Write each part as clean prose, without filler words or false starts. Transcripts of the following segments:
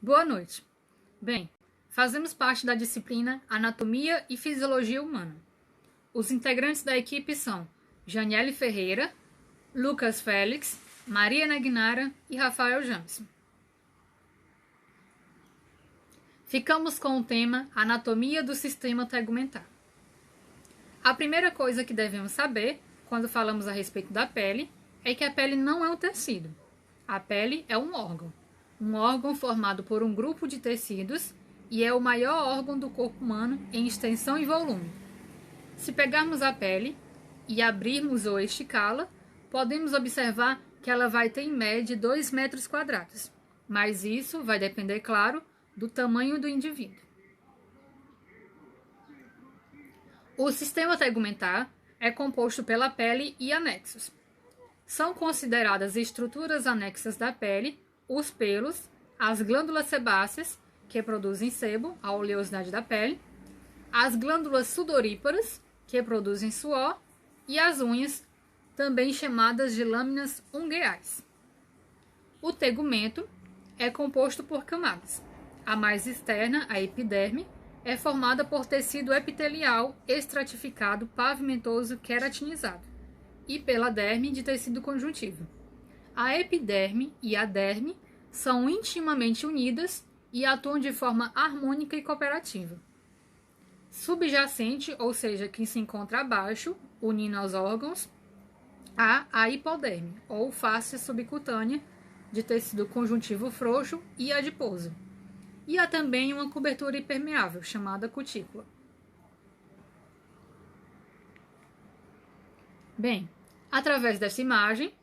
Boa noite. Bem, fazemos parte da disciplina Anatomia e Fisiologia Humana. Os integrantes da equipe são Janiele Ferreira, Lucas Félix, Maria Nagnara e Rafael Jameson. Ficamos com o tema Anatomia do Sistema Tegumentar. A primeira coisa que devemos saber, quando falamos a respeito da pele, é que a pele não é um tecido. A pele é um órgão formado por um grupo de tecidos e é o maior órgão do corpo humano em extensão e volume. Se pegarmos a pele e abrirmos ou esticá-la, podemos observar que ela vai ter em média 2 metros quadrados, mas isso vai depender, claro, do tamanho do indivíduo. O sistema tegumentar é composto pela pele e anexos. São consideradas estruturas anexas da pele os pelos, as glândulas sebáceas, que produzem sebo, a oleosidade da pele, as glândulas sudoríparas, que produzem suor, e as unhas, também chamadas de lâminas ungueais. O tegumento é composto por camadas. A mais externa, a epiderme, é formada por tecido epitelial estratificado, pavimentoso, queratinizado, e pela derme de tecido conjuntivo. A epiderme e a derme são intimamente unidas e atuam de forma harmônica e cooperativa. Subjacente, ou seja, que se encontra abaixo, unindo aos órgãos, há a hipoderme, ou face subcutânea, de tecido conjuntivo frouxo e adiposo. E há também uma cobertura impermeável, chamada cutícula. Bem, através dessa imagem,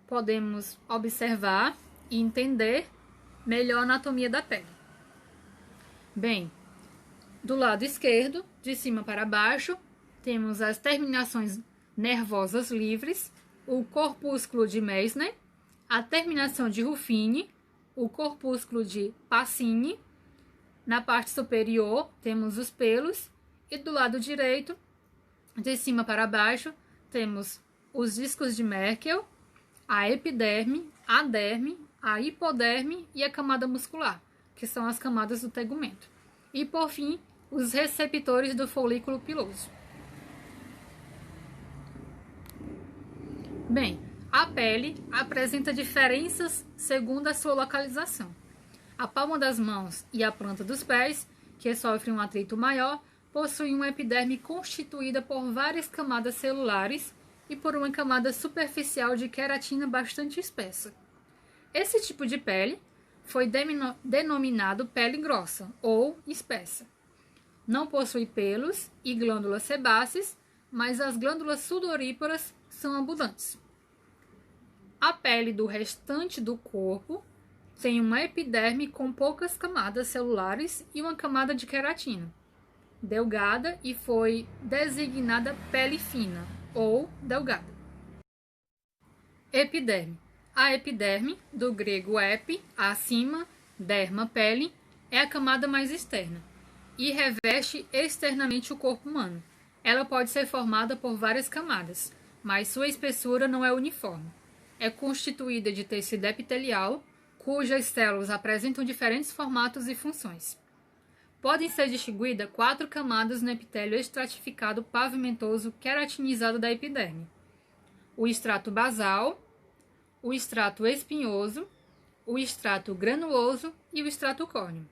podemos observar e entender melhor a anatomia da pele. Bem, do lado esquerdo, de cima para baixo, temos as terminações nervosas livres, o corpúsculo de Meissner, a terminação de Ruffini, o corpúsculo de Pacini. Na parte superior, temos os pelos, e do lado direito, de cima para baixo, temos os discos de Merkel, a epiderme, a derme, a hipoderme e a camada muscular, que são as camadas do tegumento. E, por fim, os receptores do folículo piloso. Bem, a pele apresenta diferenças segundo a sua localização. A palma das mãos e a planta dos pés, que sofrem um atrito maior, possuem uma epiderme constituída por várias camadas celulares e por uma camada superficial de queratina bastante espessa. Esse tipo de pele foi denominado pele grossa ou espessa. Não possui pelos e glândulas sebáceas, mas as glândulas sudoríparas são abundantes. A pele do restante do corpo tem uma epiderme com poucas camadas celulares e uma camada de queratina, delgada, e foi designada pele fina ou delgada. Epiderme. A epiderme, do grego epi, acima, derma, pele, é a camada mais externa e reveste externamente o corpo humano. Ela pode ser formada por várias camadas, mas sua espessura não é uniforme. É constituída de tecido epitelial, cujas células apresentam diferentes formatos e funções. Podem ser distinguidas 4 camadas no epitélio estratificado pavimentoso queratinizado da epiderme: o estrato basal, o estrato espinhoso, o estrato granuloso e o estrato córneo.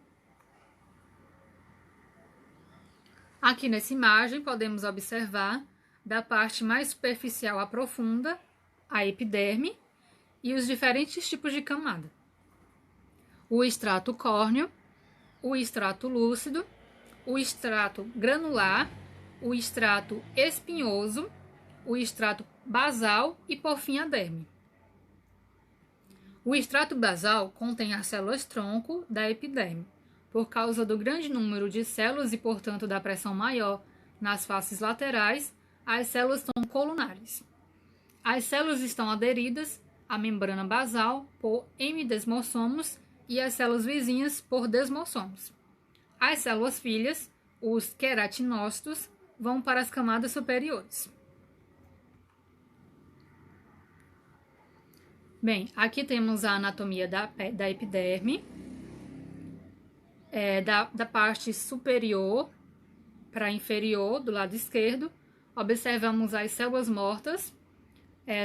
Aqui nessa imagem podemos observar da parte mais superficial à profunda a epiderme e os diferentes tipos de camada: o estrato córneo, o estrato lúcido, o estrato granular, o estrato espinhoso, o estrato basal e, por fim, a derme. O estrato basal contém as células tronco da epiderme. Por causa do grande número de células e, portanto, da pressão maior nas faces laterais, as células são colunares. As células estão aderidas à membrana basal por hemidesmossomos e as células vizinhas por desmossomos. As células filhas, os queratinócitos, vão para as camadas superiores. Bem, aqui temos a anatomia da epiderme. da parte superior para inferior, do lado esquerdo, observamos as células mortas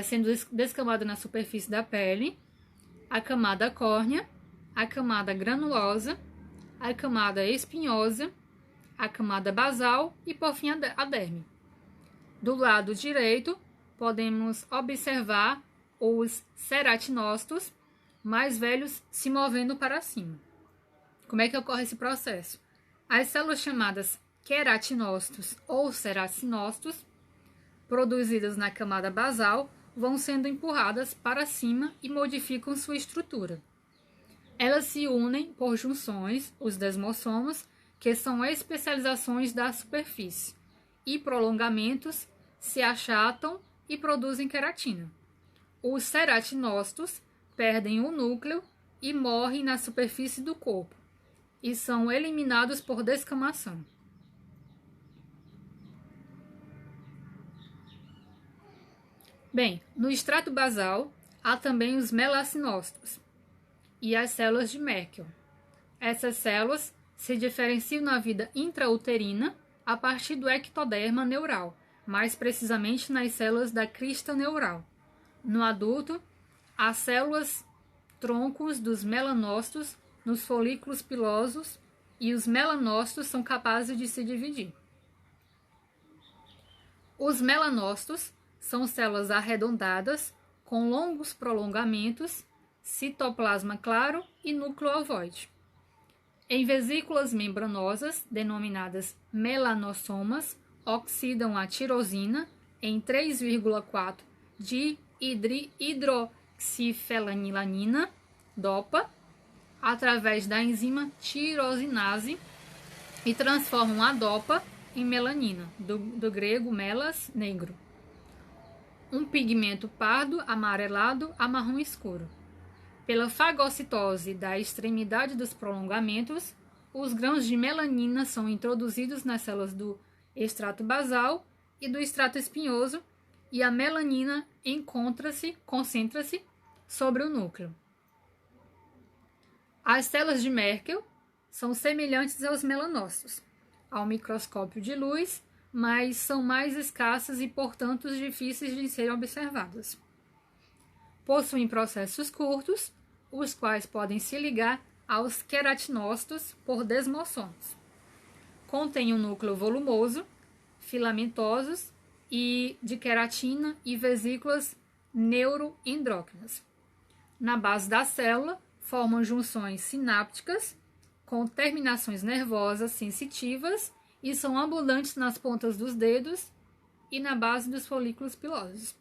sendo descamadas na superfície da pele, a camada córnea, a camada granulosa, a camada espinhosa, a camada basal e, por fim, a derme. Do lado direito, podemos observar os ceratinócitos mais velhos se movendo para cima. Como é que ocorre esse processo? As células chamadas queratinócitos ou ceratinócitos, produzidas na camada basal, vão sendo empurradas para cima e modificam sua estrutura. Elas se unem por junções, os desmossomos, que são especializações da superfície, e prolongamentos se achatam e produzem queratina. Os ceratinócitos perdem o núcleo e morrem na superfície do corpo, e são eliminados por descamação. Bem, no extrato basal há também os melacinócitos e as células de Merkel. Essas células se diferenciam na vida intrauterina a partir do ectoderma neural, mais precisamente nas células da crista neural. No adulto, há células troncos dos melanócitos nos folículos pilosos e os melanócitos são capazes de se dividir. Os melanócitos são células arredondadas com longos prolongamentos, citoplasma claro e núcleo ovoide. Em vesículas membranosas, denominadas melanossomas, oxidam a tirosina em 3,4 de hidroxifenililanina, DOPA, através da enzima tirosinase e transformam a DOPA em melanina, do grego melas, negro. Um pigmento pardo, amarelado a marrom escuro. Pela fagocitose da extremidade dos prolongamentos, os grãos de melanina são introduzidos nas células do extrato basal e do extrato espinhoso e a melanina concentra-se sobre o núcleo. As células de Merkel são semelhantes aos melanócitos, ao microscópio de luz, mas são mais escassas e, portanto, difíceis de serem observadas. Possuem processos curtos, os quais podem se ligar aos queratinócitos por desmossomos. Contém um núcleo volumoso, filamentosos e de queratina e vesículas neuroendócrinas. Na base da célula, formam junções sinápticas com terminações nervosas sensitivas e são abundantes nas pontas dos dedos e na base dos folículos pilosos.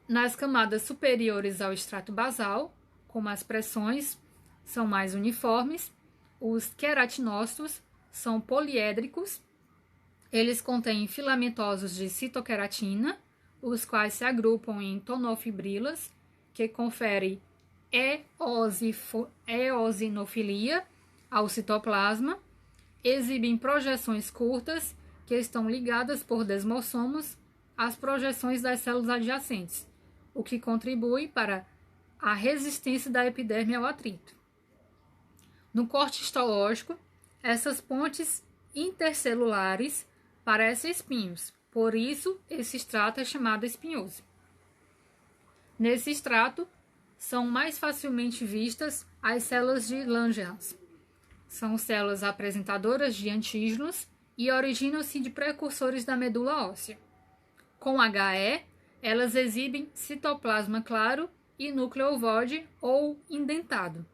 Nas camadas superiores ao extrato basal, como as pressões são mais uniformes, os queratinócitos são poliédricos. Eles contêm filamentosos de citoqueratina, os quais se agrupam em tonofibrilas, que conferem eosinofilia ao citoplasma, exibem projeções curtas que estão ligadas por desmossomos às projeções das células adjacentes, o que contribui para a resistência da epiderme ao atrito. No corte histológico, essas pontes intercelulares parecem espinhos, por isso esse extrato é chamado espinhoso. Nesse extrato, são mais facilmente vistas as células de Langerhans. São células apresentadoras de antígenos e originam-se de precursores da medula óssea. Com HE, elas exibem citoplasma claro e núcleo ovoide ou indentado.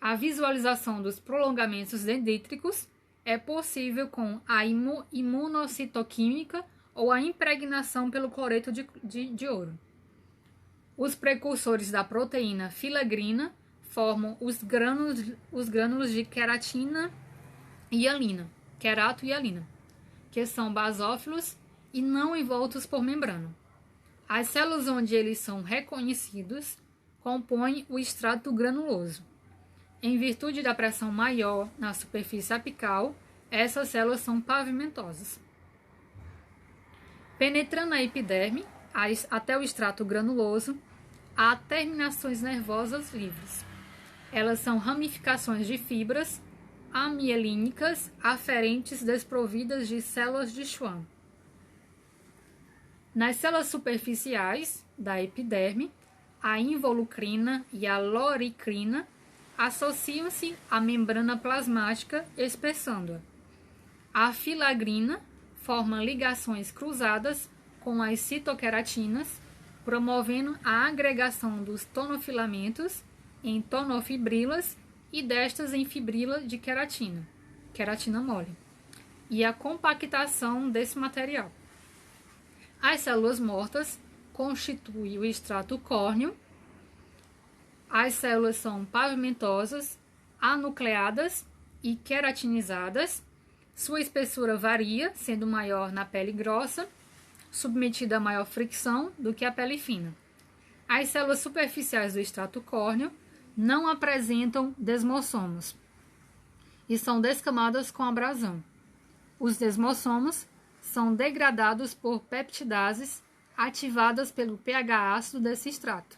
A visualização dos prolongamentos dendríticos é possível com a imunocitoquímica ou a impregnação pelo cloreto de ouro. Os precursores da proteína filagrina formam os grânulos de queratina e hialina, querato e hialina, que são basófilos e não envoltos por membrana. As células onde eles são reconhecidos compõem o extrato granuloso. Em virtude da pressão maior na superfície apical, essas células são pavimentosas. Penetrando a epiderme até o extrato granuloso, há terminações nervosas livres. Elas são ramificações de fibras amielínicas aferentes desprovidas de células de Schwann. Nas células superficiais da epiderme, a involucrina e a loricrina associam-se à membrana plasmática, espessando-a. A filagrina forma ligações cruzadas com as citoqueratinas, promovendo a agregação dos tonofilamentos em tonofibrilas e destas em fibrila de queratina, queratina mole, e a compactação desse material. As células mortas constituem o extrato córneo. As células são pavimentosas, anucleadas e queratinizadas. Sua espessura varia, sendo maior na pele grossa, submetida a maior fricção do que a pele fina. As células superficiais do extrato córneo não apresentam desmossomos e são descamadas com abrasão. Os desmossomos são degradados por peptidases ativadas pelo pH ácido desse extrato.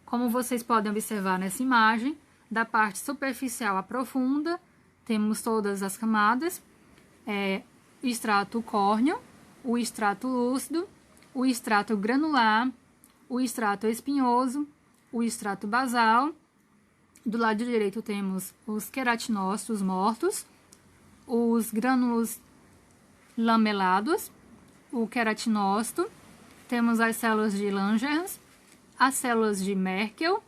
Como vocês podem observar nessa imagem, da parte superficial à profunda, temos todas as camadas, o extrato córneo, o extrato lúcido, o extrato granular, o extrato espinhoso, o extrato basal. Do lado direito temos os queratinócitos mortos, os grânulos lamelados, o queratinócito, temos as células de Langerhans, as células de Merkel,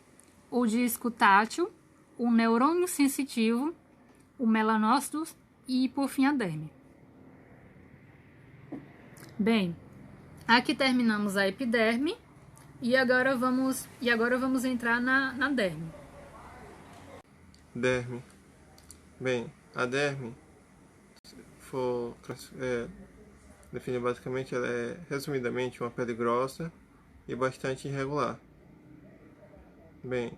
o disco tátil, o neurônio sensitivo, o melanócito e, por fim, a derme. Bem, aqui terminamos a epiderme e agora vamos entrar na derme. Derme. Bem, a derme, definir basicamente, ela é resumidamente uma pele grossa e bastante irregular. Bem,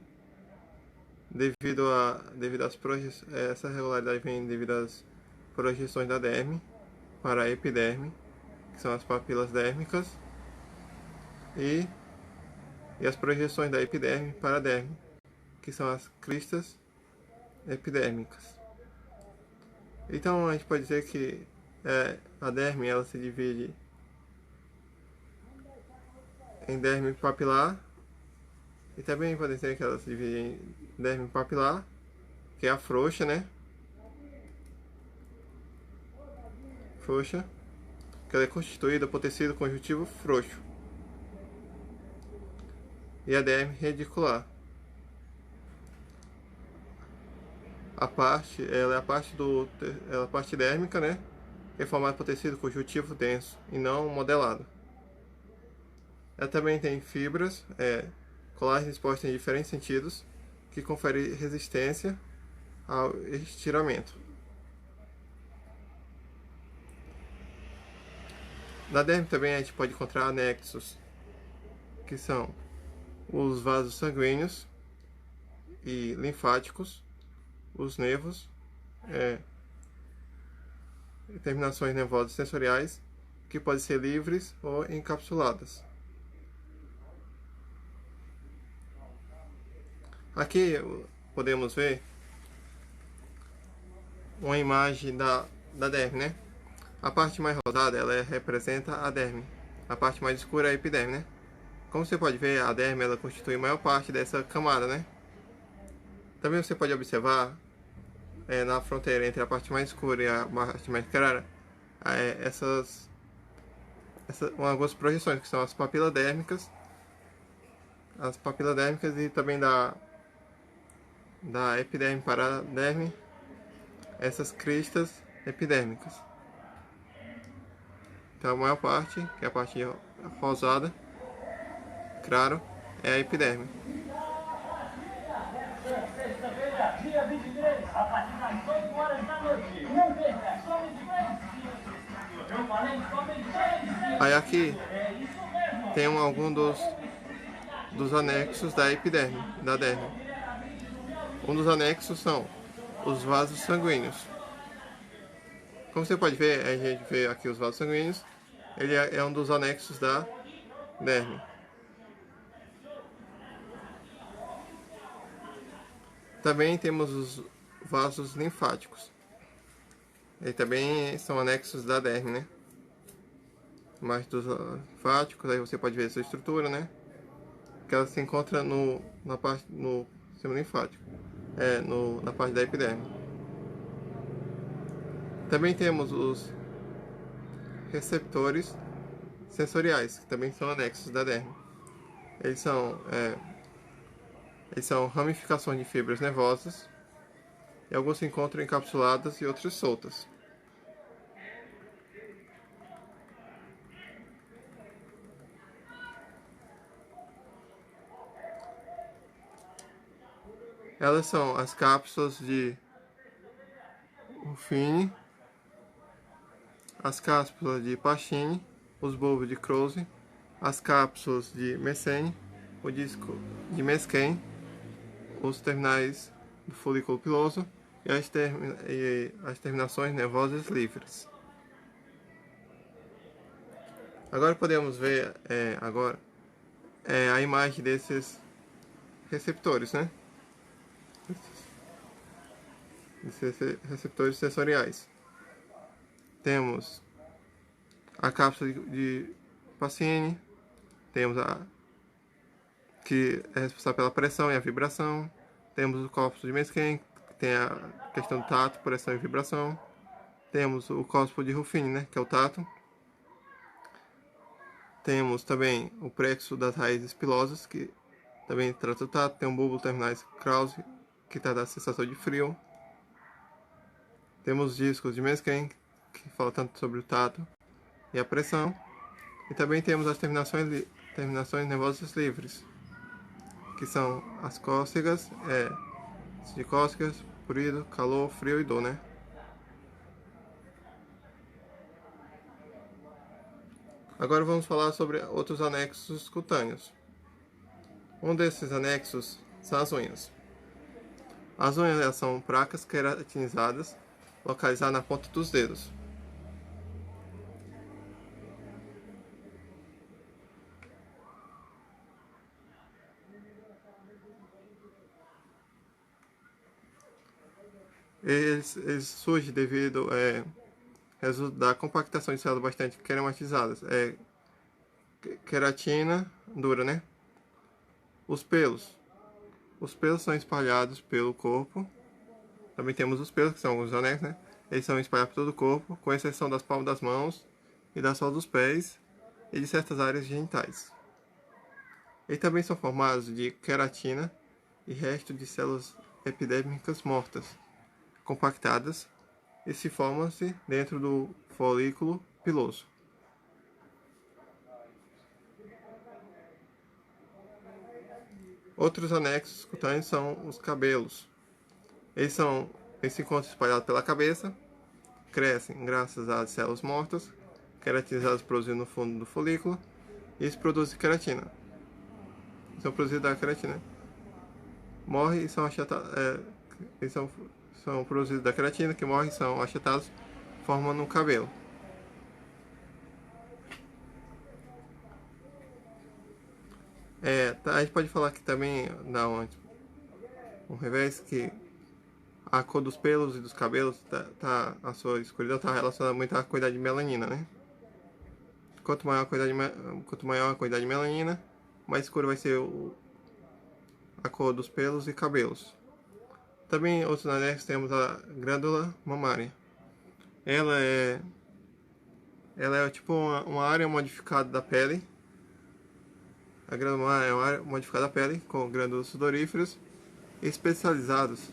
essa regularidade vem devido às projeções da derme para a epiderme, que são as papilas dérmicas, e as projeções da epiderme para a derme, que são as cristas epidérmicas. Então a gente pode dizer que a derme ela se divide em derme papilar, e também pode dizer que ela se divide em derme papilar, que é a frouxa, né? Frouxa, que ela é constituída por tecido conjuntivo frouxo, e a derme redicular. Ela é a parte dérmica, né? Que é formada por tecido conjuntivo denso e não modelado. Ela também tem fibras, colágeno expostas em diferentes sentidos, que conferem resistência ao estiramento. Na derme também a gente pode encontrar anexos, que são os vasos sanguíneos e linfáticos, os nervos, terminações nervosas sensoriais, que podem ser livres ou encapsuladas. Aqui podemos ver uma imagem da derme, né? A parte mais rosada ela representa a derme, a parte mais escura é a epiderme, né? Como você pode ver, a derme ela constitui a maior parte dessa camada, né? Também você pode observar na fronteira entre a parte mais escura e a parte mais clara algumas projeções, que são as papilas dérmicas e também da epiderme para a derme, essas cristas epidérmicas. Então a maior parte, que é a parte rosada, claro, é a epiderme. Sexta-feira, dia 23, a partir das 8 horas da noite. Não perca, eu falei somente. Aí aqui tem algum dos anexos da epiderme, da derme. Um dos anexos são os vasos sanguíneos. Como você pode ver, a gente vê aqui os vasos sanguíneos, ele é um dos anexos da derme. Também temos os vasos linfáticos. Eles também são anexos da derme, né? Embaixo dos linfáticos, aí você pode ver sua estrutura, né? Que ela se encontra na parte no sistema linfático, na parte da epiderme. Também temos os receptores sensoriais, que também são anexos da derme. Eles são ramificações de fibras nervosas, e alguns se encontram encapsuladas e outros soltas. Elas são as cápsulas de Ruffini, as cápsulas de Pacini, os bulbos de Krause, as cápsulas de Mersenne, o disco de Mesquin, os terminais do folículo piloso e as terminações nervosas livres. Agora podemos ver a imagem desses receptores, né? Esses receptores sensoriais. Temos a cápsula de Pacini, temos que é responsável pela pressão e a vibração. Temos o córpus de Mesquin, que tem a questão do tato, pressão e vibração. Temos o córpus de Ruffini, né, que é o tato. Temos também o plexo das raízes pilosas, que também trata o tato. Tem um bulbo terminais Krause, que trata da sensação de frio. Temos os discos de Mesquin, que fala tanto sobre o tato e a pressão. E também temos as terminações nervosas livres, que são as cócegas, de cócegas, prurido, calor, frio e dor, né? Agora vamos falar sobre outros anexos cutâneos. Um desses anexos são as unhas. As unhas são placas queratinizadas localizadas na ponta dos dedos. Eles surgem devido resultado da compactação de células bastante queromatizadas. Queratina dura, né? Os pelos. Os pelos são espalhados pelo corpo. Também temos os pelos, que são os anexos, né? Eles são espalhados por todo o corpo, com exceção das palmas das mãos e da sola dos pés e de certas áreas genitais. Eles também são formados de queratina e resto de células epidérmicas mortas, compactadas, e se formam-se dentro do folículo piloso. Outros anexos cutâneos são os cabelos. Eles se encontram espalhados pela cabeça, crescem graças às células mortas, queratinizadas produzidas no fundo do folículo, e eles produzem queratina. São produzidos da queratina. Morrem e são achatados. Eles são produzidos da queratina, que morrem e são achatados, formando um cabelo. A gente pode falar que também dá um revés, que a cor dos pelos e dos cabelos, a sua escuridão está relacionada muito à quantidade de melanina, né? Quanto maior a quantidade de melanina, mais escura vai ser a cor dos pelos e cabelos. Também, outros anexos, temos a glândula mamária. Ela é tipo uma área modificada da pele. A glândula mamária é uma área modificada da pele, com glândulos sudoríferos especializados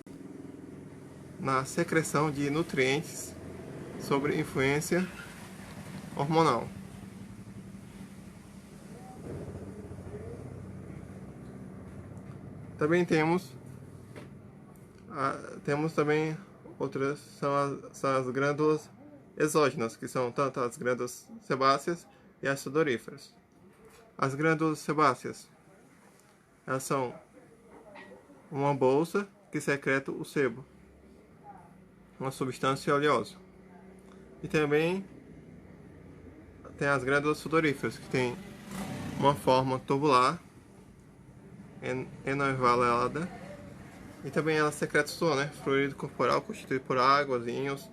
na secreção de nutrientes sob influência hormonal. Também temos também outras, são as glândulas exógenas, que são tanto as glândulas sebáceas e as sudoríferas. As glândulas sebáceas, elas são uma bolsa que secreta o sebo, uma substância oleosa. E também tem as glândulas sudoríferas, que tem uma forma tubular, enovalada, E também ela secreta suor, né? Fluido corporal constituído por água, íons,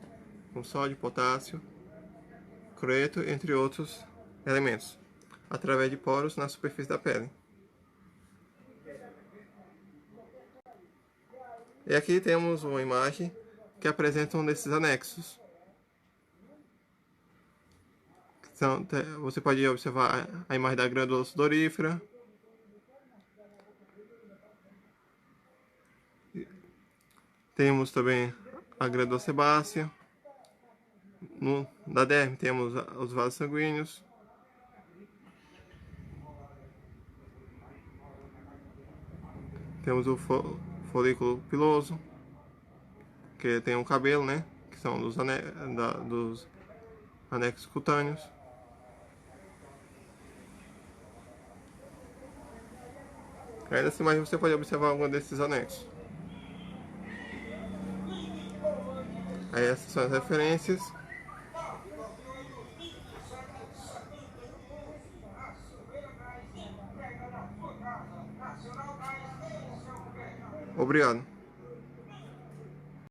com sódio, potássio, cloreto, entre outros elementos, através de poros na superfície da pele. E aqui temos uma imagem que apresenta um desses anexos. Então, você pode observar a imagem da glândula sudorífera. Temos também a glândula sebácea. Da derme temos os vasos sanguíneos. Temos o folículo piloso, que tem um cabelo, né? Que são dos anexos cutâneos. Aí nessa imagem você pode observar algum desses anexos. Aí essas são as referências. Obrigado.